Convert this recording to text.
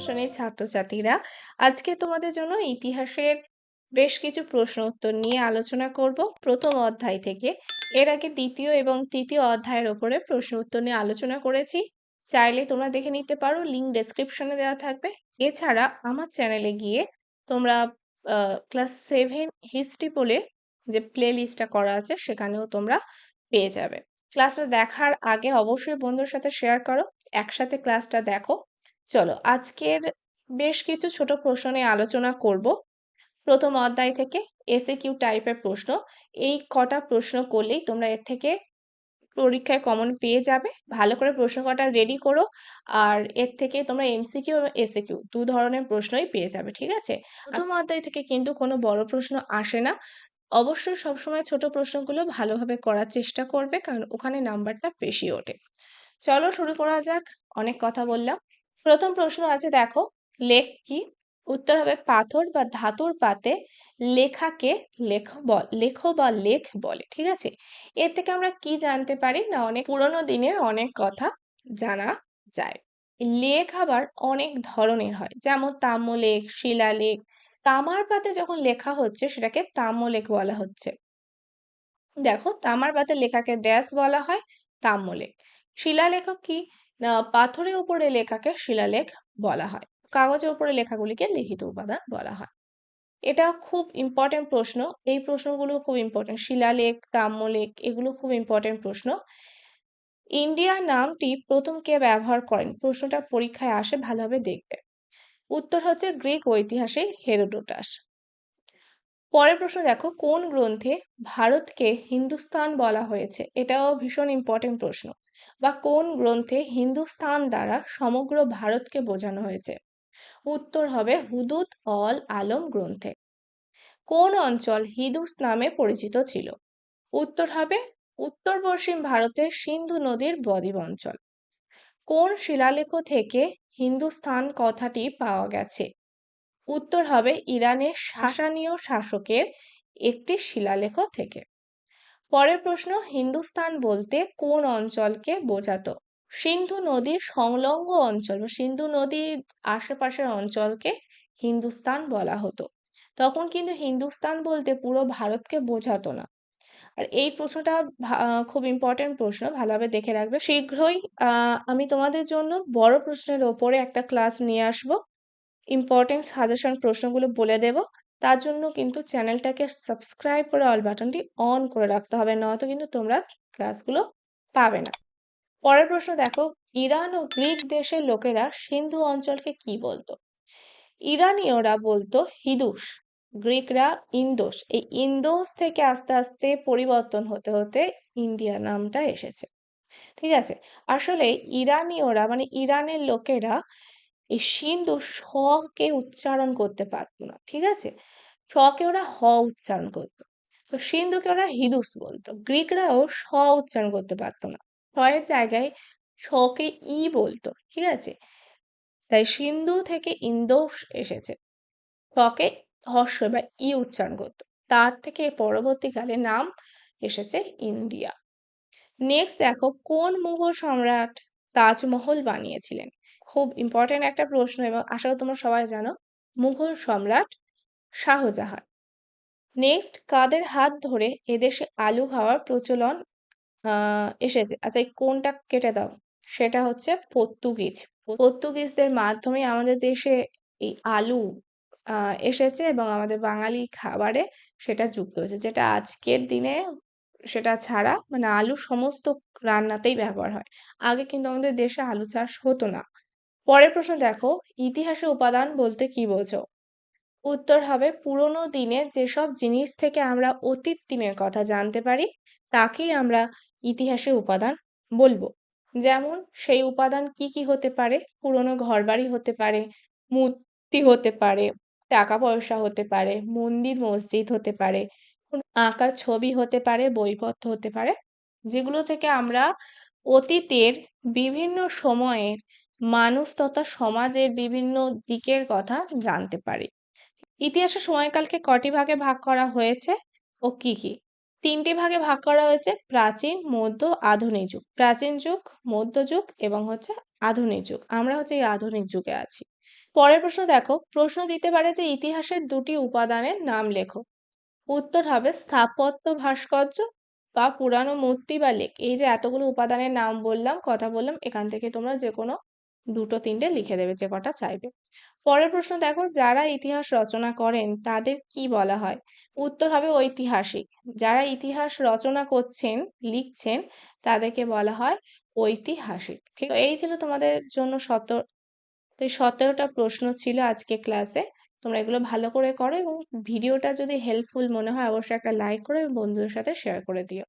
শ্রেণীর ছাত্রছাত্রীরা, আজকে তোমাদের জন্য ইতিহাসের বেশ কিছু প্রশ্ন উত্তর নিয়ে আলোচনা করব প্রথম অধ্যায় থেকে। এর আগে দ্বিতীয় এবং তৃতীয় অধ্যায়ের ওপরে প্রশ্ন উত্তর নিয়ে আলোচনা করেছি। চাইলে তোমরা দেখে নিতে পারো, লিঙ্ক ডেসক্রিপশনে দেওয়া থাকবে। এছাড়া আমার চ্যানেলে গিয়ে তোমরা ক্লাস 7 হিস্ট্রি বলে যে প্লে লিস্টটা করা আছে সেখানেও তোমরা পেয়ে যাবে। ক্লাসটা দেখার আগে অবশ্যই বন্ধুর সাথে শেয়ার করো, একসাথে ক্লাসটা দেখো। চলো আজকের বেশ কিছু ছোট প্রশ্ন নিয়ে আলোচনা করব। প্রথম অধ্যায় থেকে এসএকিউ টাইপের প্রশ্ন। এই কটা প্রশ্ন করলেই তোমরা এর থেকে পরীক্ষায় কমন পেয়ে যাবে। ভালো করে প্রশ্ন কটা রেডি করো, আর এর থেকে তোমরা এমসিকিউ এবং এসএকিউ দু ধরনের প্রশ্নই পেয়ে যাবে, ঠিক আছে? প্রথম অধ্যায় থেকে কিন্তু কোনো বড় প্রশ্ন আসে না। অবশ্যই সবসময় ছোট প্রশ্নগুলো ভালোভাবে করার চেষ্টা করবে, কারণ ওখানে নাম্বারটা বেশি ওঠে। চলো শুরু করা যাক, অনেক কথা বললাম। প্রথম প্রশ্ন আছে, দেখো, লেখ কি? উত্তর হবে পাথর বা ধাতুর পাতে লেখাকে লেখো বা লেখ বলে, ঠিক আছে? এর থেকে আমরা কি জানতে পারি না, অনেক পুরোনো দিনের অনেক কথা জানা যায়। লেখ আবার অনেক ধরনের হয়, যেমন তাম্রলেখ, শিলালেখ। তামার পাতে যখন লেখা হচ্ছে সেটাকে তাম্রলেখ বলা হচ্ছে। দেখো, তামার পাতে লেখাকে ড্যাশ বলা হয়, তাম্রলেখ। শিলালেখ কি? না, পাথরের উপরে লেখাকে শিলালেখ বলা হয়। কাগজের উপরে লেখাগুলিকে লিখিত উপাদান বলা হয়। এটা খুব ইম্পর্টেন্ট প্রশ্ন। এই প্রশ্নগুলো খুব ইম্পর্টেন্ট। শিলালেখ, তাম্রলেখ এগুলো খুব ইম্পর্টেন্ট প্রশ্ন। ইন্ডিয়া নামটি প্রথম কে ব্যবহার করেন? প্রশ্নটা পরীক্ষায় আসে, ভালোভাবে দেখবে। উত্তর হচ্ছে গ্রিক ঐতিহাসিক হেরোডোটাস। পরের প্রশ্ন দেখো, কোন গ্রন্থে ভারতকে হিন্দুস্তান বলা হয়েছে? এটাও ভীষণ ইম্পর্টেন্ট প্রশ্ন। বা কোন গ্রন্থে হিন্দুস্তান দ্বারা সমগ্র ভারতকে বোঝানো হয়েছে? উত্তর হবে হুদুদ অল আলম গ্রন্থে। কোন অঞ্চল হিদুস নামে পরিচিত ছিল? উত্তর হবে উত্তর পশ্চিম ভারতের সিন্ধু নদীর বদ্বীপ অঞ্চল। কোন শিলালেখ থেকে হিন্দুস্তান কথাটি পাওয়া গেছে? উত্তর হবে ইরানের সাসানীয় শাসকের একটি শিলালেখ থেকে। পরের প্রশ্ন, হিন্দুস্তান বলতে কোন অঞ্চলকে বোঝাতো? সিন্ধু নদীর সংলগ্ন অঞ্চল বা সিন্ধু নদীর আশেপাশের অঞ্চলকে হিন্দুস্তান বলা হতো। তখন কিন্তু হিন্দুস্তান বলতে পুরো ভারতকে বোঝাতো না। আর এই প্রশ্নটা খুব ইম্পর্টেন্ট প্রশ্ন, ভালোভাবে দেখে রাখবে। শীঘ্রই আমি তোমাদের জন্য বড় প্রশ্নের ওপরে একটা ক্লাস নিয়ে আসবো। ইম্পর্টেন্ট সাজেশন প্রশ্নগুলো বলে দেব। তার জন্য কিন্তু চ্যানেলটাকে সাবস্ক্রাইব করে অল বাটনটি অন করে রাখতে হবে, নয়তো কিন্তু তোমরা ক্লাসগুলো পাবে না। পরের প্রশ্ন দেখো, ইরান ও গ্রিক দেশের লোকেরা সিন্ধু অঞ্চলকে কি বলতো? ইরানীয়রা বলতো হিদুস, গ্রিকরা ইন্দোস। এই ইন্দোস থেকে আস্তে আস্তে পরিবর্তন হতে হতে ইন্ডিয়া নামটা এসেছে, ঠিক আছে? আসলে ইরানীয়রা মানে ইরানের লোকেরা এই সিন্ধু স কে উচ্চারণ করতে পারতো না, ঠিক আছে? স কে ওরা হ উচ্চারণ করতো। তো সিন্ধুকে ওরা হিদুস বলতো। গ্রিকরাও স উচ্চারণ করতে পারতো না, স এর জায়গায় স কে ই বলতো, ঠিক আছে? তাই সিন্ধু থেকে ইন্দোস এসেছে। স কে হর্ষ বা ই উচ্চারণ করতো। তার থেকে পরবর্তীকালে নাম এসেছে ইন্ডিয়া। নেক্সট দেখো, কোন মুঘল সম্রাট তাজমহল বানিয়েছিলেন? খুব ইম্পর্টেন্ট একটা প্রশ্ন এবং আশা করি তোমরা সবাই জানো, মুঘল সম্রাট শাহজাহান। নেক্সট, কাদের হাত ধরে এদেশে আলু খাওয়ার প্রচলন এসেছে? আচ্ছা, এই কোনটা কেটে দাও, সেটা হচ্ছে পর্তুগিজ। পর্তুগিজদের মাধ্যমে আমাদের দেশে এই আলু এসেছে এবং আমাদের বাঙালি খাবারে সেটা যুক্ত হয়েছে, যেটা আজকের দিনে সেটা ছাড়া মানে আলু সমস্ত রান্নাতেই ব্যবহার হয়। আগে কিন্তু আমাদের দেশে আলু চাষ হতো না। পরের প্রশ্ন দেখো, ইতিহাসে উপাদান বলতে কি বোঝো? উত্তর হবে পুরোনো দিনে যেসব জিনিস থেকে আমরা অতীত দিনের কথা জানতে পারি তাকেই আমরা ইতিহাসে উপাদান বলবো। যেমন সেই উপাদান কি কি হতে পারে? পুরোনো ঘরবাড়ি হতে পারে, মূর্তি হতে পারে, টাকা পয়সা হতে পারে, মন্দির মসজিদ হতে পারে, কোনো আঁকা ছবি হতে পারে, বইপত্র হতে পারে, যেগুলো থেকে আমরা অতীতের বিভিন্ন সময়ের মানুষ তথা সমাজের বিভিন্ন দিকের কথা জানতে পারি। ইতিহাসের সময়কালকে কটি ভাগে ভাগ করা হয়েছে ও কি কি? 3টি ভাগে ভাগ করা হয়েছে, প্রাচীন, মধ্য, আধুনিক যুগ। প্রাচীন যুগ, মধ্যযুগ এবং হচ্ছে আধুনিক যুগ। আমরা হচ্ছে এই আধুনিক যুগে আছি। পরের প্রশ্ন দেখো, প্রশ্ন দিতে পারে যে ইতিহাসের দুটি উপাদানের নাম লেখো। উত্তর হবে স্থাপত্য ভাস্কর্য বা পুরানো মূর্তি বা লেখ। এই যে এতগুলো উপাদানের নাম বললাম, কথা বললাম, এখান থেকে তোমরা যে কোনো দুটো তিনটে লিখে দেবে, যে কটা চাইবে। পরের প্রশ্ন দেখো, যারা ইতিহাস রচনা করেন তাদের কি বলা হয়? উত্তর হবে ঐতিহাসিক। যারা ইতিহাস রচনা করছেন, লিখছেন, তাদেরকে বলা হয় ঐতিহাসিক। ঠিক, এই ছিল তোমাদের জন্য তো এই 17টা প্রশ্ন ছিল আজকে ক্লাসে। তোমরা এগুলো ভালো করে করো এবং ভিডিওটা যদি হেল্পফুল মনে হয় অবশ্যই একটা লাইক করো এবং বন্ধুদের সাথে শেয়ার করে দিও।